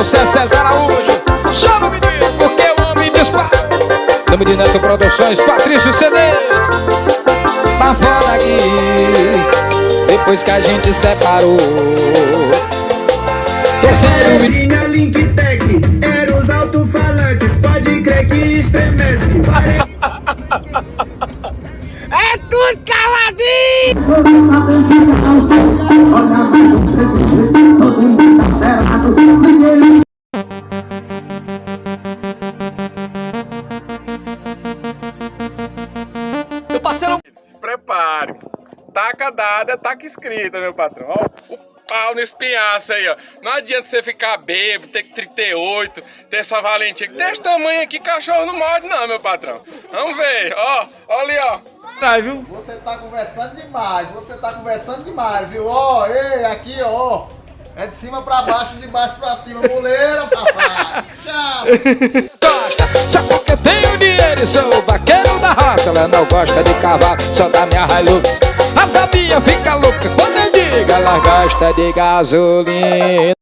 sucesso, César Araújo. Chama o menino, porque o homem dispara. Nome de Neto Produções, Patrício CDs. Tá foda aqui, depois que a gente separou. Terceiro menino. Tinha link tech, era os alto-falantes, pode crer que estremece. É tudo caladinho! Meu parceiro, Se prepare. Taca dada, taca escrita, meu patrão. Ó, o pau no espinhaço aí, ó. Não adianta você ficar bêbado, ter que 38, ter essa valentia. Desse tamanho aqui, cachorro não morde não, meu patrão. Vamos ver, ó. Olha ali, ó. tá, viu? Você tá conversando demais, viu? Ó, ei, aqui, ó. É de cima pra baixo, de baixo pra cima. Muleira, papai. Tchau. Gosta, só porque tenho dinheiro e sou o vaqueiro da raça. Ela não gosta de cavalo, só da minha Hilux. Mas a minha fica louca quando eu digo ela gosta de gasolina.